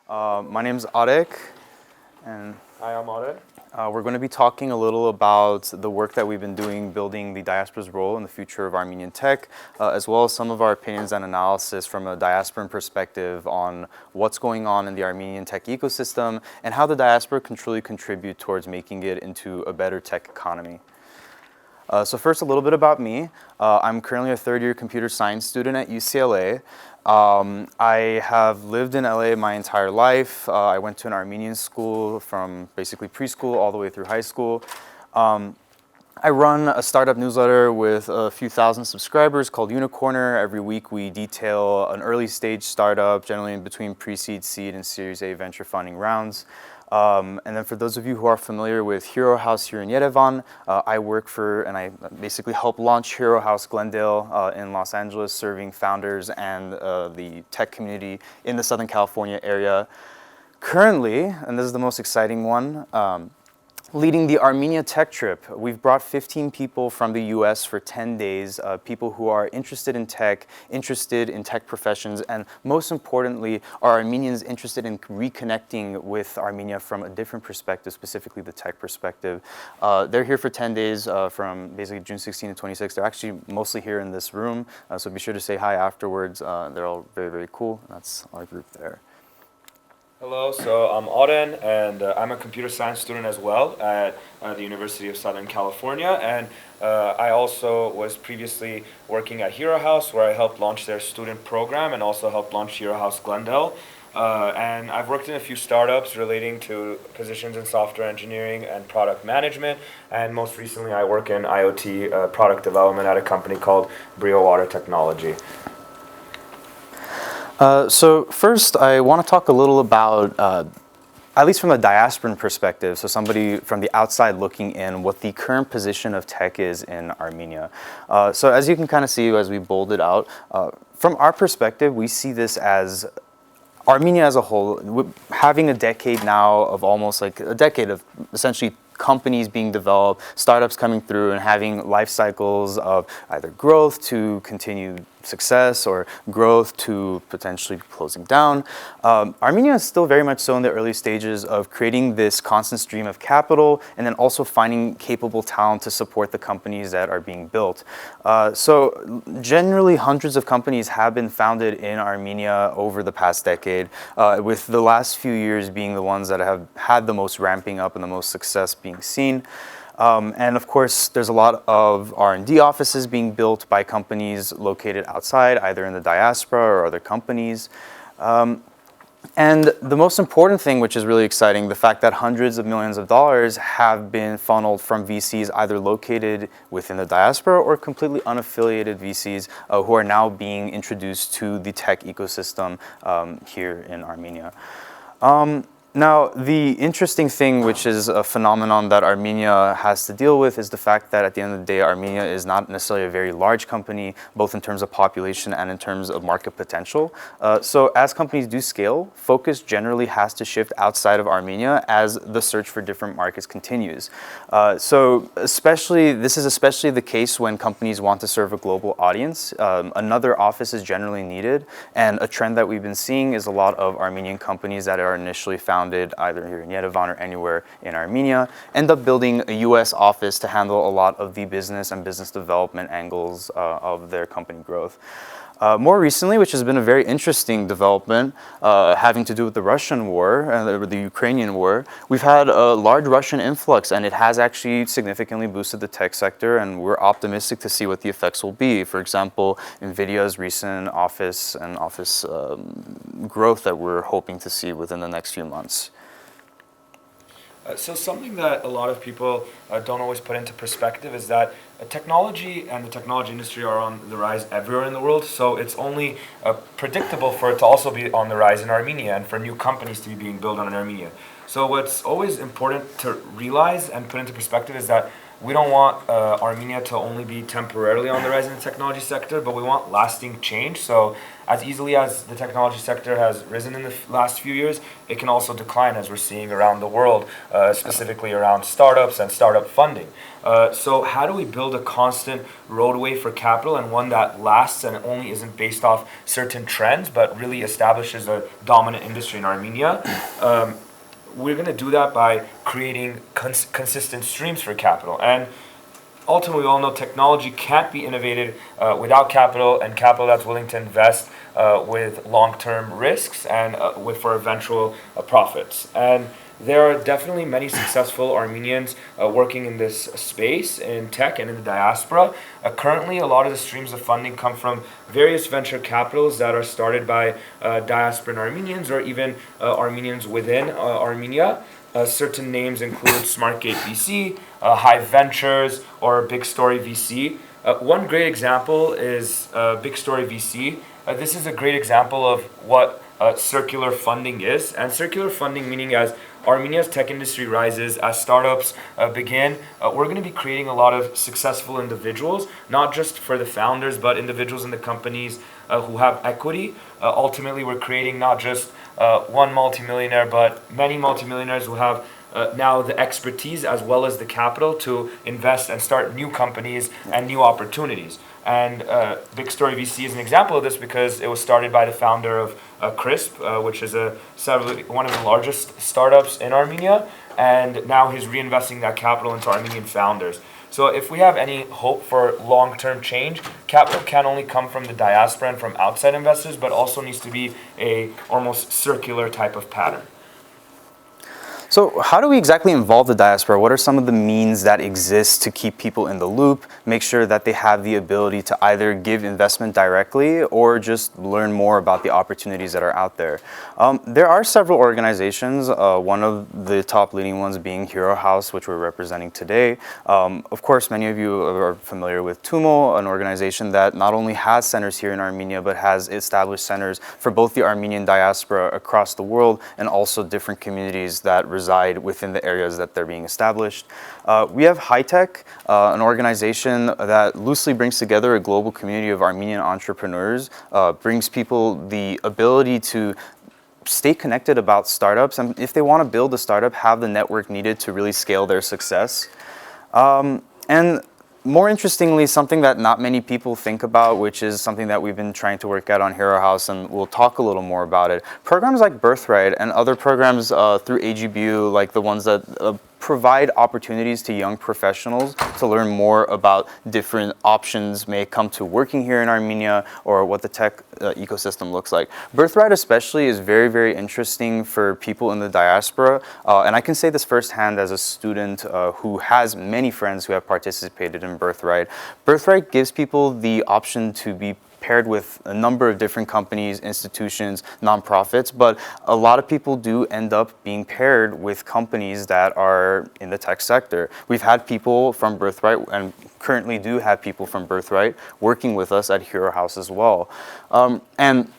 My name's Arek, and Hi, I'm Aren. we're going to be talking a little about the work that we've been doing building the diaspora's role in the future of Armenian tech, as well as some of our opinions and analysis from a diasporan perspective on what's going on in the Armenian tech ecosystem and how the diaspora can truly contribute towards making it into a better tech economy. So first, a little bit about me. I'm currently a third-year computer science student at UCLA. I have lived in LA my entire life. I went to an Armenian school from basically preschool all the way through high school. I run a startup newsletter with a few thousand subscribers called Unicorner. Every week we detail an early stage startup, generally in between pre-seed, seed, and Series A venture funding rounds. And then for those of you who are familiar with Hero House here in Yerevan, I work for and I basically help launch Hero House Glendale in Los Angeles, serving founders and the tech community in the Southern California area. Currently, and this is the most exciting one, leading the Armenia Tech Trip. We've brought 15 people from the US for 10 days, people who are interested in tech professions, and most importantly, are Armenians interested in reconnecting with Armenia from a different perspective, specifically the tech perspective. They're here for 10 days from basically June 16 to 26. They're actually mostly here in this room, so be sure to say hi afterwards. They're all very, very cool. That's our group there. Hello, so I'm Aren, and I'm a computer science student as well at the University of Southern California. And I also was previously working at Hero House, where I helped launch their student program and also helped launch Hero House Glendale. And I've worked in a few startups relating to positions in software engineering and product management. And most recently, I work in IoT product development at a company called Brio Water Technology. So first, I want to talk a little about, at least from a diasporan perspective, so somebody from the outside looking in, what the current position of tech is in Armenia. So as you can kind of see as we bolded out, from our perspective, we see this as Armenia as a whole, having a decade now of almost like a decade of essentially companies being developed, startups coming through and having life cycles of either growth to continued success or growth to potentially closing down. Armenia is still very much so in the early stages of creating this constant stream of capital and then also finding capable talent to support the companies that are being built. So generally hundreds of companies have been founded in Armenia over the past decade, with the last few years being the ones that have had the most ramping up and the most success being seen. And of course, there's a lot of R&D offices being built by companies located outside, either in the diaspora or other companies. And the most important thing, which is really exciting, the fact that hundreds of millions of dollars have been funneled from VCs either located within the diaspora or completely unaffiliated VCs who are now being introduced to the tech ecosystem here in Armenia. Now, the interesting thing, which is a phenomenon that Armenia has to deal with, is the fact that at the end of the day, Armenia is not necessarily a very large company, both in terms of population and in terms of market potential. So as companies do scale, focus generally has to shift outside of Armenia as the search for different markets continues. So this is especially the case when companies want to serve a global audience. Another office is generally needed, and a trend that we've been seeing is a lot of Armenian companies that are initially founded either here in Yerevan or anywhere in Armenia, end up building a US office to handle a lot of the business and business development angles of their company growth. More recently, which has been a very interesting development having to do with the Russian war, the Ukrainian war, we've had a large Russian influx, and it has actually significantly boosted the tech sector, and we're optimistic to see what the effects will be. For example, NVIDIA's recent office growth that we're hoping to see within the next few months. So something that a lot of people don't always put into perspective is that technology and the technology industry are on the rise everywhere in the world, so it's only predictable for it to also be on the rise in Armenia and for new companies to be being built on in Armenia. So what's always important to realize and put into perspective is that we don't want Armenia to only be temporarily on the rise in the technology sector, but we want lasting change. So as easily as the technology sector has risen in the last few years, it can also decline, as we're seeing around the world, specifically around startups and startup funding. So how do we build a constant roadway for capital, and one that lasts and only isn't based off certain trends, but really establishes a dominant industry in Armenia? We're going to do that by creating consistent streams for capital. And ultimately, we all know technology can't be innovated without capital, and capital that's willing to invest with long-term risks and for eventual profits. And there are definitely many successful Armenians working in this space, in tech and in the diaspora. Currently, a lot of the streams of funding come from various venture capitals that are started by diasporan Armenians or even Armenians within Armenia. Certain names include SmartGate VC, Hive Ventures, or Big Story VC. One great example is Big Story VC. This is a great example of what circular funding is. And circular funding meaning as Armenia's tech industry rises, as startups begin, we're going to be creating a lot of successful individuals, not just for the founders, but individuals in the companies who have equity. Ultimately, we're creating not just one multimillionaire, but many multimillionaires who have now the expertise as well as the capital to invest and start new companies and new opportunities. And Big Story VC is an example of this because it was started by the founder of Crisp, which is one of the largest startups in Armenia, and now he's reinvesting that capital into Armenian founders. So if we have any hope for long-term change, capital can only come from the diaspora and from outside investors, but also needs to be a almost circular type of pattern. So how do we exactly involve the diaspora? What are some of the means that exist to keep people in the loop, make sure that they have the ability to either give investment directly or just learn more about the opportunities that are out there? There are several organizations, one of the top leading ones being Hero House, which we're representing today. Of course, many of you are familiar with TUMO, an organization that not only has centers here in Armenia, but has established centers for both the Armenian diaspora across the world and also different communities that reside within the areas that they're being established. We have High Tech, an organization that loosely brings together a global community of Armenian entrepreneurs, brings people the ability to stay connected about startups, and if they want to build a startup, have the network needed to really scale their success. And more interestingly, something that not many people think about, which is something that we've been trying to work out on Hero House, and we'll talk a little more about it. Programs like Birthright and other programs through AGBU, like the ones that provide opportunities to young professionals to learn more about different options may come to working here in Armenia or what the tech ecosystem looks like. Birthright especially is very, very interesting for people in the diaspora. And I can say this firsthand as a student who has many friends who have participated in Birthright. Birthright gives people the option to be paired with a number of different companies, institutions, nonprofits, but a lot of people do end up being paired with companies that are in the tech sector. We've had people from Birthright, and currently do have people from Birthright working with us at Hero House as well. And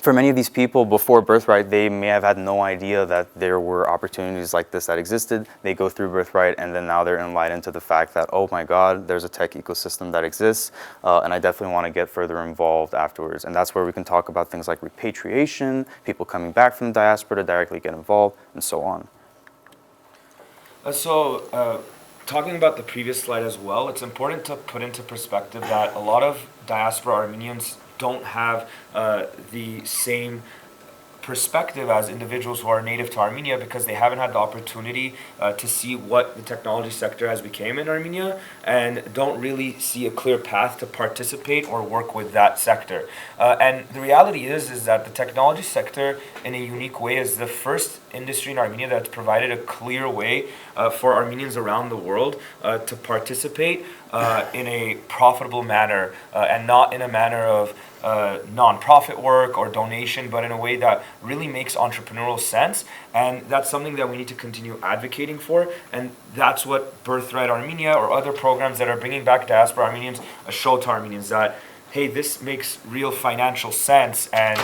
for many of these people before Birthright, they may have had no idea that there were opportunities like this that existed. They go through Birthright, and then now they're enlightened to the fact that, oh my God, there's a tech ecosystem that exists, and I definitely want to get further involved afterwards. And that's where we can talk about things like repatriation, people coming back from the diaspora to directly get involved, and so on. Talking about the previous slide as well, it's important to put into perspective that a lot of diaspora Armenians don't have the same perspective as individuals who are native to Armenia because they haven't had the opportunity to see what the technology sector has become in Armenia and don't really see a clear path to participate or work with that sector. And the reality is that the technology sector in a unique way is the first industry in Armenia that's provided a clear way for Armenians around the world to participate in a profitable manner and not in a manner of non-profit work or donation, but in a way that really makes entrepreneurial sense. And that's something that we need to continue advocating for. And that's what Birthright Armenia or other programs that are bringing back diaspora Armenians show to Armenians, that hey, this makes real financial sense and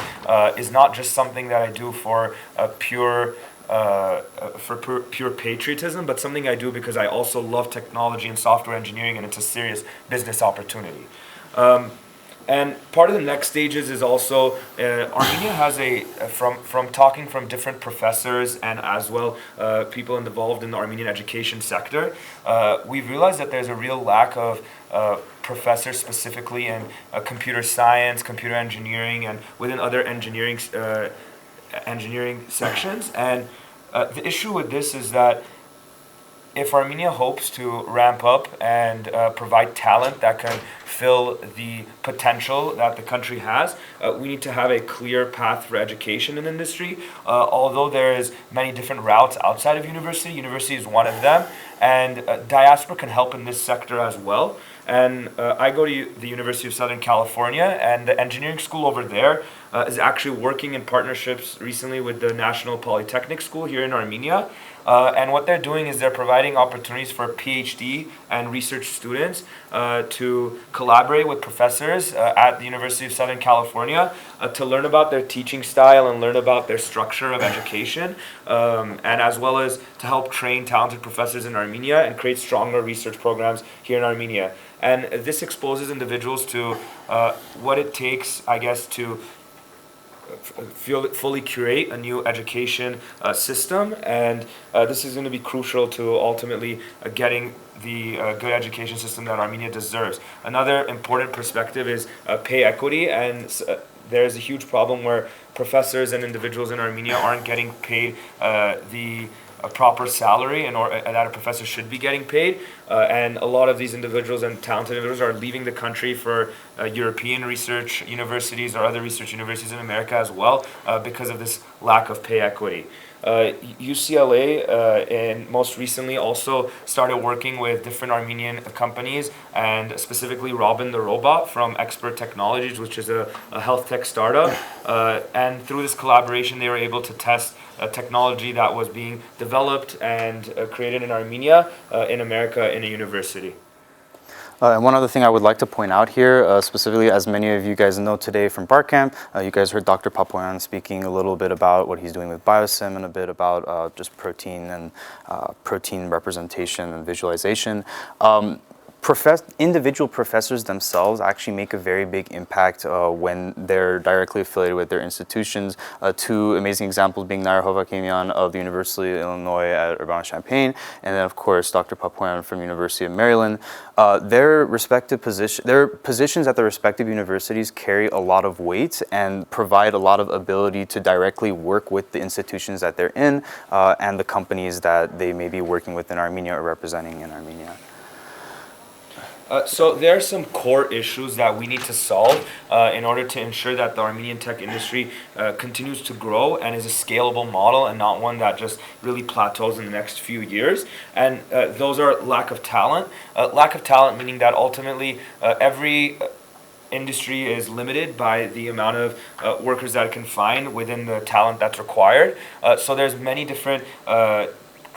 is not just something that I do for a pure for pure patriotism, but something I do because I also love technology and software engineering, and it's a serious business opportunity. And part of the next stages is also Armenia has from talking from different professors and as well people involved in the Armenian education sector, we've realized that there's a real lack of professors specifically in computer science, computer engineering, and within other engineering sections. And the issue with this is that if Armenia hopes to ramp up and provide talent that can fill the potential that the country has, we need to have a clear path for education in industry. Although there is many different routes outside of university is one of them, and Diaspora can help in this sector as well. And I go to the University of Southern California, and the engineering school over there is actually working in partnerships recently with the National Polytechnic School here in Armenia. And what they're doing is they're providing opportunities for PhD and research students to collaborate with professors at the University of Southern California to learn about their teaching style and learn about their structure of education, and as well as to help train talented professors in Armenia and create stronger research programs here in Armenia. And this exposes individuals to what it takes, I guess, to fully curate a new education system, and this is going to be crucial to ultimately getting the good education system that Armenia deserves. Another important perspective is pay equity, and there's a huge problem where professors and individuals in Armenia aren't getting paid the a proper salary that a professor should be getting paid, and a lot of these individuals and talented individuals are leaving the country for European research universities or other research universities in America as well because of this lack of pay equity. UCLA and most recently also started working with different Armenian companies, and specifically Robin the Robot from Expert Technologies, which is a health tech startup. And through this collaboration, they were able to test a technology that was being developed and created in Armenia, in America, in a university. And one other thing I would like to point out here, specifically, as many of you guys know today from Barcamp, you guys heard Dr. Papoyan speaking a little bit about what he's doing with biosim and a bit about just protein and protein representation and visualization. Individual professors themselves actually make a very big impact when they're directly affiliated with their institutions. Two amazing examples being Nair Hovakimian of the University of Illinois at Urbana-Champaign, and then of course Dr. Papoyan from University of Maryland. Their positions at the respective universities carry a lot of weight and provide a lot of ability to directly work with the institutions that they're in and the companies that they may be working with in Armenia or representing in Armenia. So there are some core issues that we need to solve in order to ensure that the Armenian tech industry continues to grow and is a scalable model and not one that just really plateaus in the next few years. And those are lack of talent. Lack of talent meaning that ultimately every industry is limited by the amount of workers that it can find within the talent that's required. So there's many different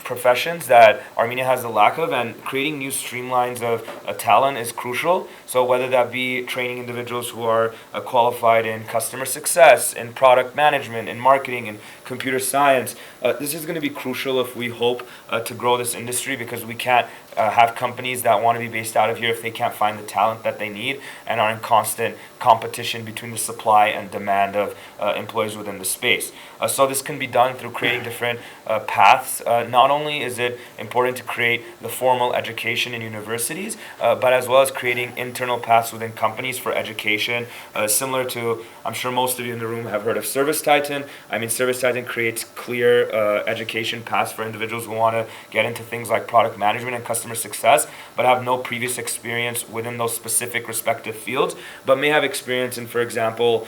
professions that Armenia has the lack of, and creating new streamlines of talent is crucial. So whether that be training individuals who are qualified in customer success, in product management, in marketing, in computer science, this is going to be crucial if we hope to grow this industry, because we can't have companies that want to be based out of here if they can't find the talent that they need and are in constant competition between the supply and demand of employees within the space. So this can be done through creating different paths. Not only is it important to create the formal education in universities, but as well as creating internal paths within companies for education, similar to, I'm sure most of you in the room have heard of Service Titan. I mean, Service Titan creates clear education paths for individuals who want to get into things like product management and customer success, but have no previous experience within those specific respective fields, but may have experience in, for example,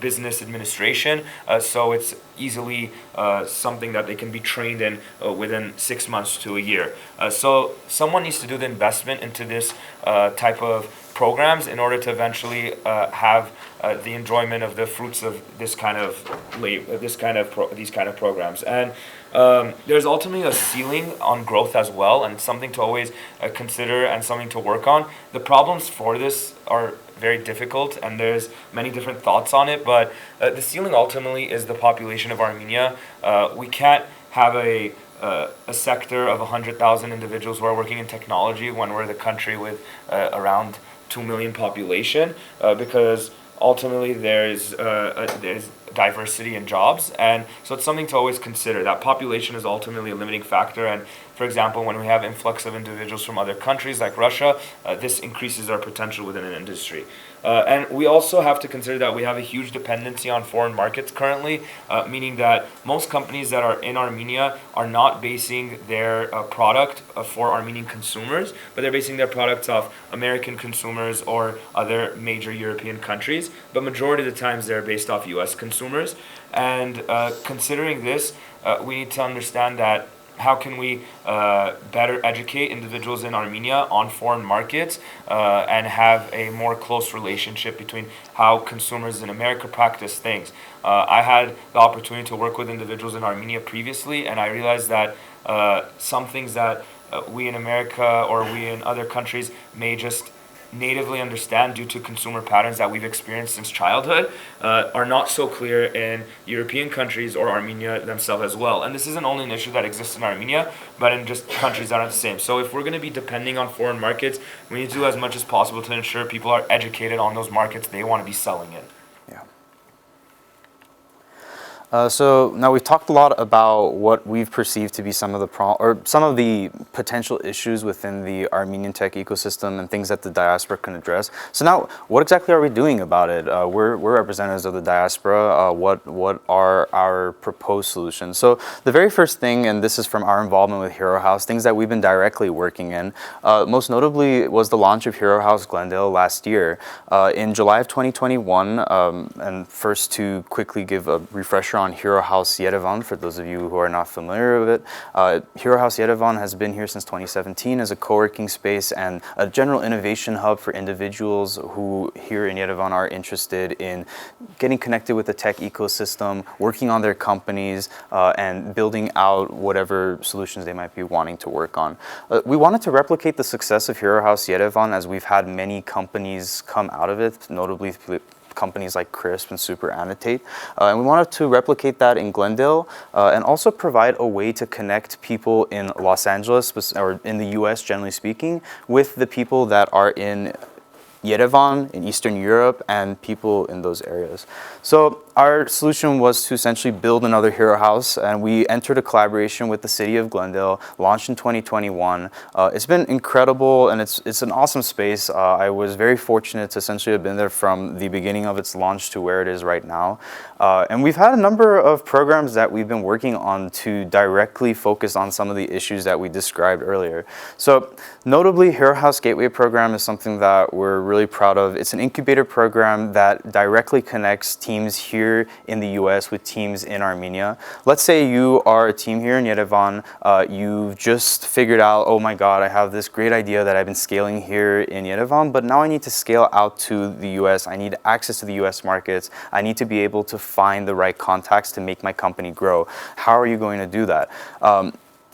business administration. So it's easily something that they can be trained in within 6 months to a year. So someone needs to do the investment into this type of programs in order to eventually have the enjoyment of the fruits of this kind of these kind of programs. And there's ultimately a ceiling on growth as well, and something to always consider and something to work on. The problems for this are very difficult, and there's many different thoughts on it, but the ceiling ultimately is the population of Armenia. We can't have a sector of 100,000 individuals who are working in technology when we're the country with around 2 million population, because ultimately there's diversity in jobs, and so it's something to always consider. That population is ultimately a limiting factor, and for example, when we have influx of individuals from other countries like Russia, this increases our potential within an industry. And we also have to consider that we have a huge dependency on foreign markets currently, meaning that most companies that are in Armenia are not basing their product for Armenian consumers, but they're basing their products off American consumers or other major European countries. But majority of the times they're based off US consumers. And considering this, we need to understand that how can we better educate individuals in Armenia on foreign markets and have a more close relationship between how consumers in America practice things. I had the opportunity to work with individuals in Armenia previously, and I realized that some things that we in America or we in other countries may just natively understand due to consumer patterns that we've experienced since childhood are not so clear in European countries or Armenia themselves as well. And this isn't only an issue that exists in Armenia, but in just countries that aren't the same. So if we're going to be depending on foreign markets, we need to do as much as possible to ensure people are educated on those markets they want to be selling in. Yeah. So now we've talked a lot about what we've perceived to be some of the potential issues within the Armenian tech ecosystem and things that the diaspora can address. So now, what exactly are we doing about it? We're representatives of the diaspora. What are our proposed solutions? So the very first thing, and this is from our involvement with Hero House, things that we've been directly working in, most notably was the launch of Hero House Glendale last year. In July of 2021, and first to quickly give a refresher on Hero House Yerevan, for those of you who are not familiar with it. Hero House Yerevan has been here since 2017 as a co-working space and a general innovation hub for individuals who here in Yerevan are interested in getting connected with the tech ecosystem, working on their companies, and building out whatever solutions they might be wanting to work on. We wanted to replicate the success of Hero House Yerevan, as we've had many companies come out of it, notably companies like Crisp and Super Annotate. And we wanted to replicate that in Glendale and also provide a way to connect people in Los Angeles, or in the US generally speaking, with the people that are in Yerevan, in Eastern Europe, and people in those areas. So our solution was to essentially build another Hero House, and we entered a collaboration with the city of Glendale, launched in 2021. It's been incredible, and it's an awesome space. I was very fortunate to essentially have been there from the beginning of its launch to where it is right now. And we've had a number of programs that we've been working on to directly focus on some of the issues that we described earlier. So notably, Hero House Gateway program is something that we're really proud of. It's an incubator program that directly connects teams here in the US with teams in Armenia. Let's say you are a team here in Yerevan. You've just figured out, oh my God, I have this great idea that I've been scaling here in Yerevan, but now I need to scale out to the US. I need access to the US markets. I need to be able to find the right contacts to make my company grow. How are you going to do that?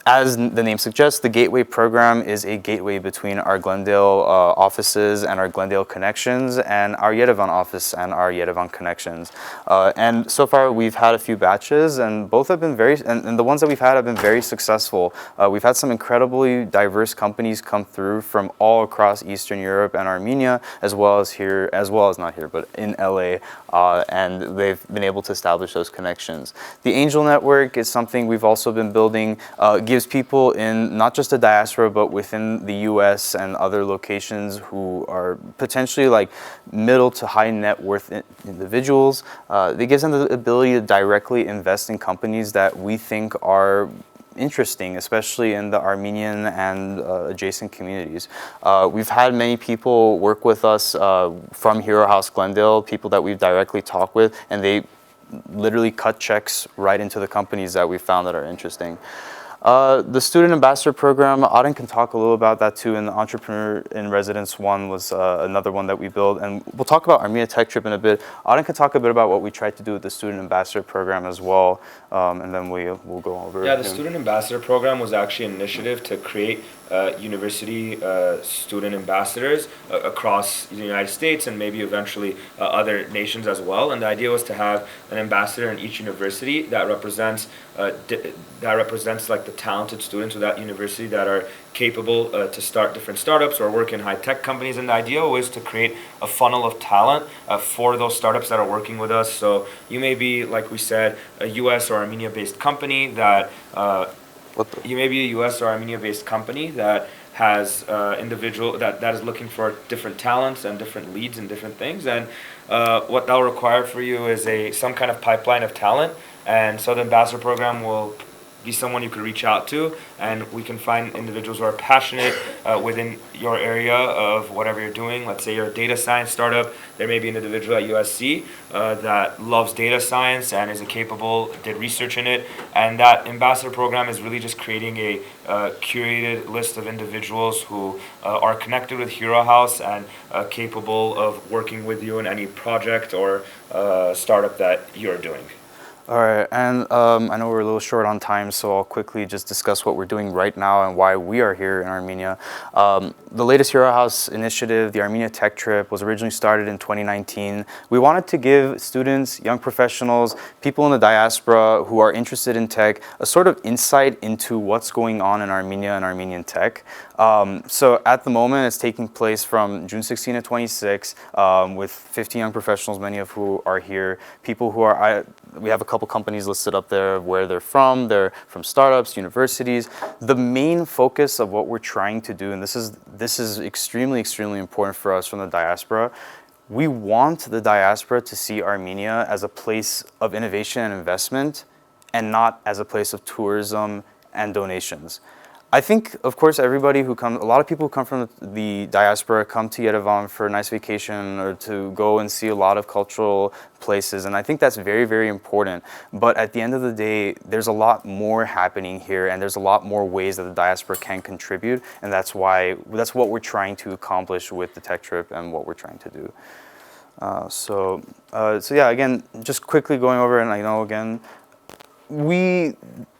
As the name suggests, the Gateway program is a gateway between our Glendale offices and our Glendale connections, and our Yerevan office and our Yerevan connections. And so far, we've had a few batches, and both have been and the ones that we've had have been very successful. We've had some incredibly diverse companies come through from all across Eastern Europe and Armenia, as well as not here, but in LA, and they've been able to establish those connections. The Angel Network is something we've also been building. Gives people in not just the diaspora, but within the US and other locations who are potentially like middle to high net worth individuals, it gives them the ability to directly invest in companies that we think are interesting, especially in the Armenian and adjacent communities. We've had many people work with us from Hero House Glendale, people that we've directly talked with, and they literally cut checks right into the companies that we found that are interesting. The Student Ambassador Program, Aren can talk a little about that too, and the Entrepreneur in Residence one was another one that we built, and we'll talk about Armenia Tech Trip in a bit. Aren can talk a bit about what we tried to do with the Student Ambassador Program as well, and then we'll go over. Yeah, the Student Ambassador Program was actually an initiative to create university student ambassadors across the United States and maybe eventually other nations as well. And the idea was to have an ambassador in each university that represents like the talented students of that university that are capable to start different startups or work in high-tech companies. And the idea was to create a funnel of talent for those startups that are working with us. So you may be, like we said, a US or Armenia-based company that you may be a US or Armenia-based company that has individual that is looking for different talents and different leads and different things, and what that'll require for you is some kind of pipeline of talent. And so the ambassador program will be someone you could reach out to, and we can find individuals who are passionate within your area of whatever you're doing. Let's say you're a data science startup. There may be an individual at USC that loves data science and did research in it. And that ambassador program is really just creating a curated list of individuals who are connected with Hero House and capable of working with you in any project or startup that you're doing. All right, and I know we're a little short on time, so I'll quickly just discuss what we're doing right now and why we are here in Armenia. The latest Hero House initiative, the Armenia Tech Trip, was originally started in 2019. We wanted to give students, young professionals, people in the diaspora who are interested in tech, a sort of insight into what's going on in Armenia and Armenian tech. So at the moment, it's taking place from June 16 to 26 with 50 young professionals, many of who are here, people who are, we have a couple companies listed up there where they're from startups, universities. The main focus of what we're trying to do, and this is extremely, extremely important for us from the diaspora, we want the diaspora to see Armenia as a place of innovation and investment and not as a place of tourism and donations. I think, of course, a lot of people who come from the diaspora come to Yerevan for a nice vacation or to go and see a lot of cultural places, and I think that's very, very important. But at the end of the day, there's a lot more happening here, and there's a lot more ways that the diaspora can contribute, and that's what we're trying to accomplish with the tech trip and what we're trying to do. So yeah, again, just quickly going over, and I know again,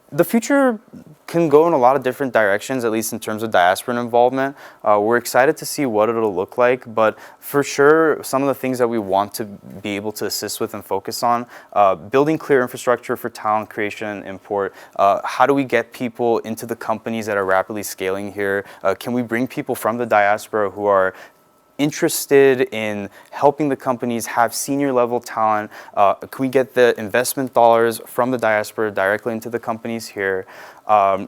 the future can go in a lot of different directions, at least in terms of diaspora involvement. We're excited to see what it'll look like, but for sure, some of the things that we want to be able to assist with and focus on, building clear infrastructure for talent creation and import. How do we get people into the companies that are rapidly scaling here? Can we bring people from the diaspora who are interested in helping the companies have senior level talent? Can we get the investment dollars from the diaspora directly into the companies here?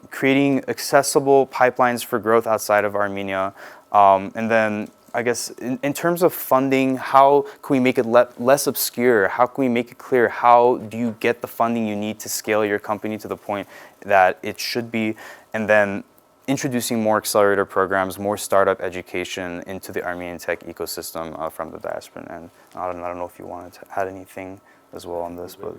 Creating accessible pipelines for growth outside of Armenia. And then I guess in terms of funding, how can we make it less obscure? How can we make it clear? How do you get the funding you need to scale your company to the point that it should be? And then introducing more accelerator programs, more startup education into the Armenian tech ecosystem from the diaspora. And I don't know if you wanted to add anything as well on this, but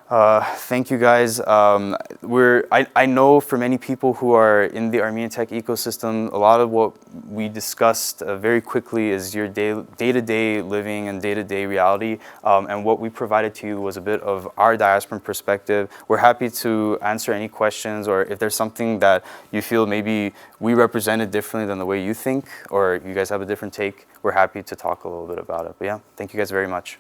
thank you guys. I know for many people who are in the Armenian tech ecosystem, a lot of what we discussed very quickly is your day-to-day living and day-to-day reality. And what we provided to you was a bit of our diasporan perspective. We're happy to answer any questions, or if there's something that you feel maybe we represented differently than the way you think, or you guys have a different take, we're happy to talk a little bit about it. But yeah, thank you guys very much.